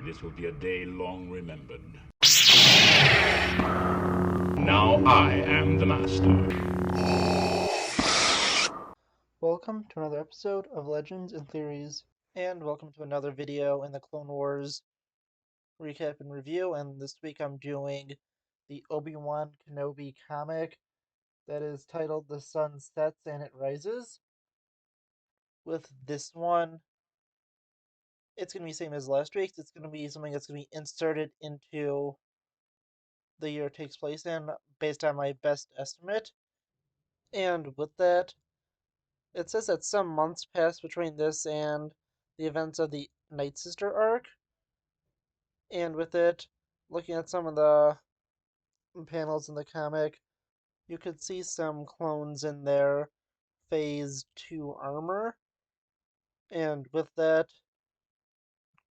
This will be a day long remembered. Now I am the master. Welcome to another episode of Legends and Theories, and welcome to another video in the Clone Wars recap and review. And this week I'm doing the Obi-Wan Kenobi comic that is titled The Sun Sets and It Rises. With this one, it's going to be the same as last week's. It's going to be something that's going to be inserted into the year it takes place in based on my best estimate. And with that, it says that some months pass between this and the events of the Night Sister arc. And with it, looking at some of the panels in the comic, you could see some clones in their Phase 2 armor. And with that,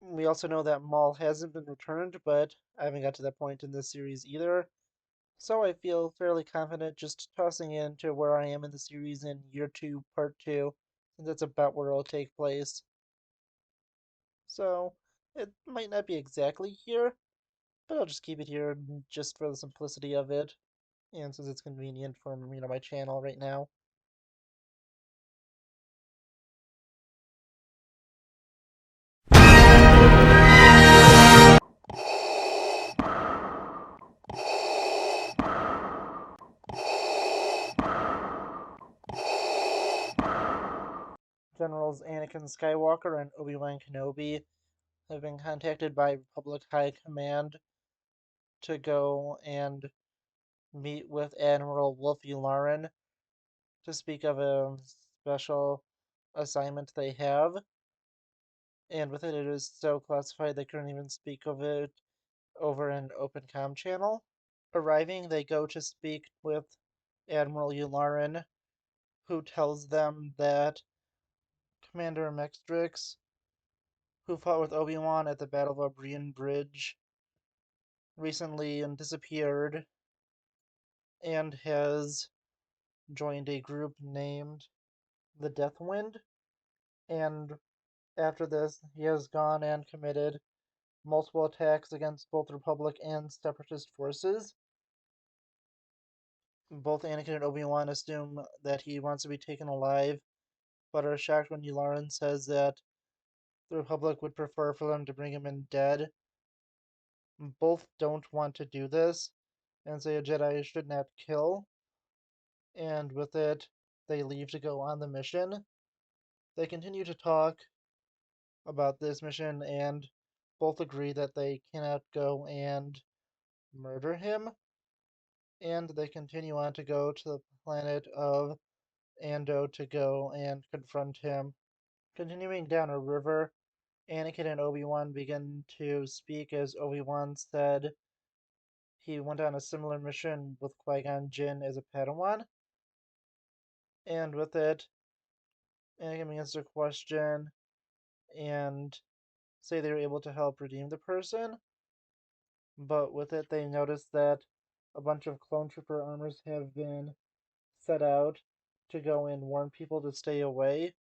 we also know that Maul hasn't been returned, but I haven't got to that point in this series either. So I feel fairly confident just tossing into where I am in the series in Year 2, Part 2, since that's about where it'll take place. So it might not be exactly here, but I'll just keep it here just for the simplicity of it. And since it's convenient for my channel right now. Generals Anakin Skywalker and Obi-Wan Kenobi have been contacted by Republic High Command to go and meet with Admiral Wolf Yularen to speak of a special assignment they have. And with it, it is so classified they couldn't even speak of it over an open comm channel. Arriving, they go to speak with Admiral Yularen, who tells them that Commander Mextrix, who fought with Obi-Wan at the Battle of Brian Bridge, recently disappeared and has joined a group named the Deathwind. And after this, he has gone and committed multiple attacks against both Republic and Separatist forces. Both Anakin and Obi-Wan assume that he wants to be taken alive, but are shocked when Yularen says that the Republic would prefer for them to bring him in dead. Both don't want to do this, and say a Jedi should not kill, and with it, they leave to go on the mission. They continue to talk about this mission, and both agree that they cannot go and murder him, and they continue on to go to the planet of Ando to go and confront him. Continuing down a river, Anakin and Obi-Wan begin to speak as Obi-Wan said he went on a similar mission with Qui-Gon Jinn as a Padawan. And with it, Anakin begins to question and say they were able to help redeem the person. But with it, they notice that a bunch of clone trooper armors have been set out to go and warn people to stay away.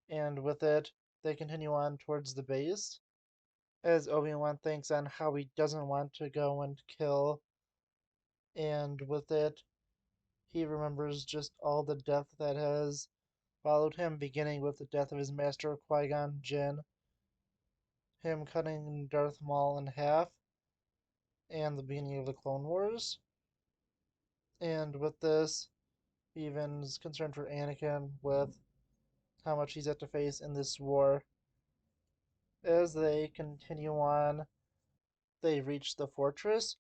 And with it, they continue on towards the base, as Obi-Wan thinks on how he doesn't want to go and kill. And with it, he remembers just all the death that has followed him, beginning with the death of his master Qui-Gon Jinn, him cutting Darth Maul in half, and the beginning of the Clone Wars. And with this, he even is concerned for Anakin with how much he's had to face in this war. As they continue on, they reach the fortress,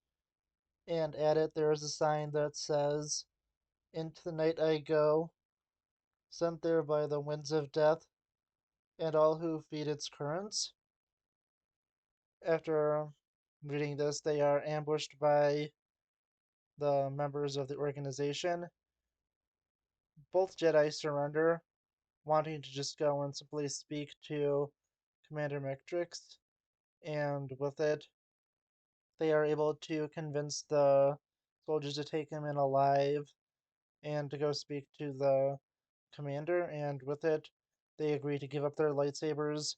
and at it there is a sign that says, "Into the night I go, sent there by the winds of death, and all who feed its currents." After reading this, they are ambushed by the members of the organization. Both Jedi surrender, wanting to just go and simply speak to Commander Mectrix, and with it, they are able to convince the soldiers to take him in alive and to go speak to the commander, and with it, they agree to give up their lightsabers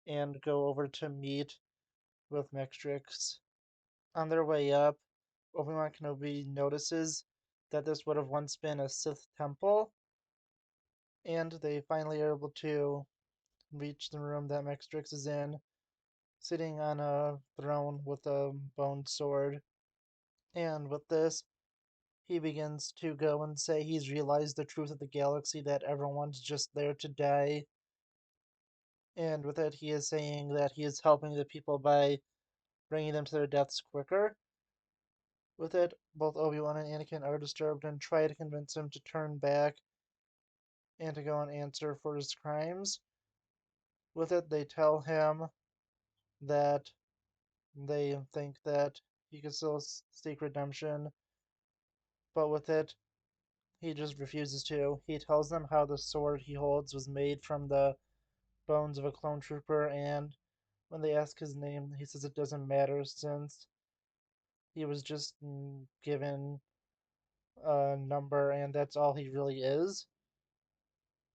and go over to meet with Mextrix. On their way up, Obi-Wan Kenobi notices that this would have once been a Sith temple, and they finally are able to reach the room that Mextrix is in, sitting on a throne with a bone sword. And with this, he begins to go and say he's realized the truth of the galaxy, that everyone's just there to die. And with it, he is saying that he is helping the people by bringing them to their deaths quicker. With it, both Obi-Wan and Anakin are disturbed and try to convince him to turn back and to go and answer for his crimes. With it, they tell him that they think that he can still seek redemption, but with it, he just refuses to. He tells them how the sword he holds was made from the bones of a clone trooper, and when they ask his name, he says it doesn't matter since he was just given a number and that's all he really is.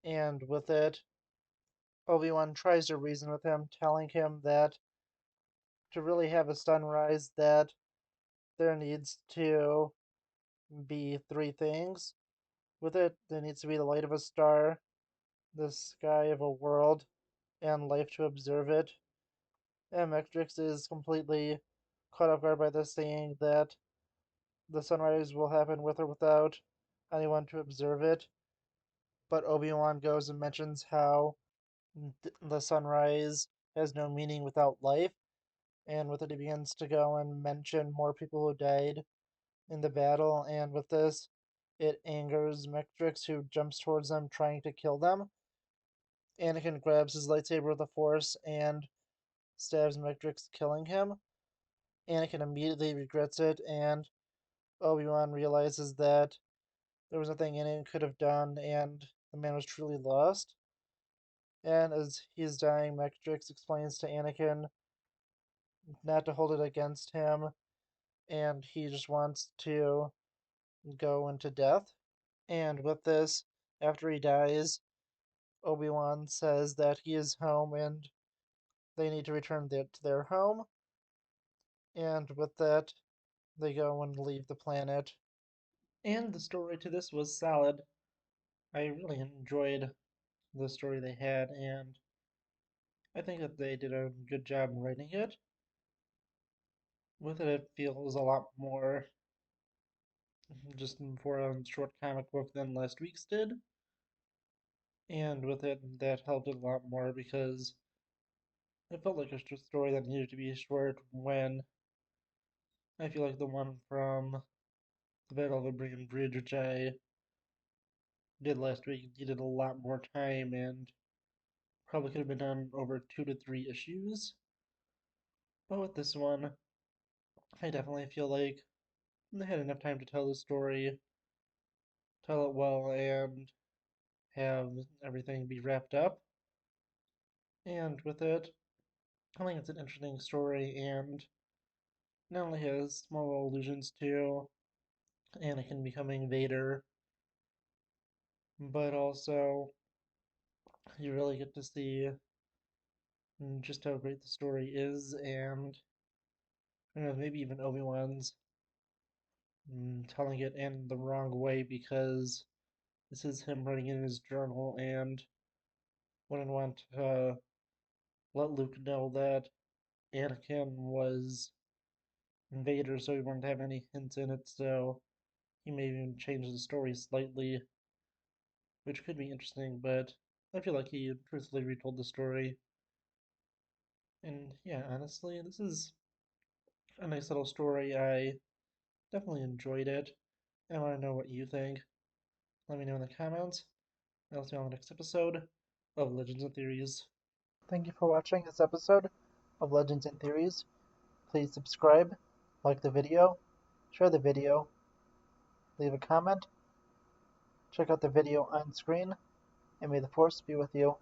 And with it, Obi-Wan tries to reason with him, telling him that to really have a sunrise, that there needs to be three things. With it, there needs to be the light of a star, the sky of a world, and life to observe it. And Mectrix is completely caught off guard by this, saying that the sunrise will happen with or without anyone to observe it. But Obi-Wan goes and mentions how the sunrise has no meaning without life, and with it he begins to go and mention more people who died in the battle, and with this it angers Mectrix, who jumps towards them trying to kill them. Anakin grabs his lightsaber with the Force and stabs Mectrix, killing him. Anakin immediately regrets it, and Obi-Wan realizes that there was nothing Anakin could have done, and the man was truly lost. And as he's dying, Mectrix explains to Anakin not to hold it against him, and he just wants to go into death. And with this, after he dies, Obi-Wan says that he is home and they need to return to their home. And with that, they go and leave the planet. And the story to this was solid. I really enjoyed the story they had, and I think that they did a good job in writing it. With it, it feels a lot more just for a short comic book than last week's did. And with it, that helped it a lot more because it felt like a story that needed to be short, when I feel like the one from the Battle of Abraham Bridge, which I did last week, needed a lot more time and probably could have been done over 2 to 3 issues. But with this one, I definitely feel like they had enough time to tell the story, tell it well, and have everything be wrapped up. And with it, I think it's an interesting story, and not only has small allusions to Anakin becoming Vader, but also you really get to see just how great the story is, and maybe even Obi-Wan's telling it in the wrong way, because this is him writing in his journal and wouldn't want to let Luke know that Anakin was Vader, so he wouldn't have any hints in it, so he may even change the story slightly, which could be interesting, but I feel like he truthfully retold the story. And yeah, honestly, this is a nice little story. I definitely enjoyed it. I want to know what you think. Let me know in the comments. I'll see you on the next episode of Legends and Theories. Thank you for watching this episode of Legends and Theories. Please subscribe, like the video, share the video, leave a comment, check out the video on screen, and may the Force be with you.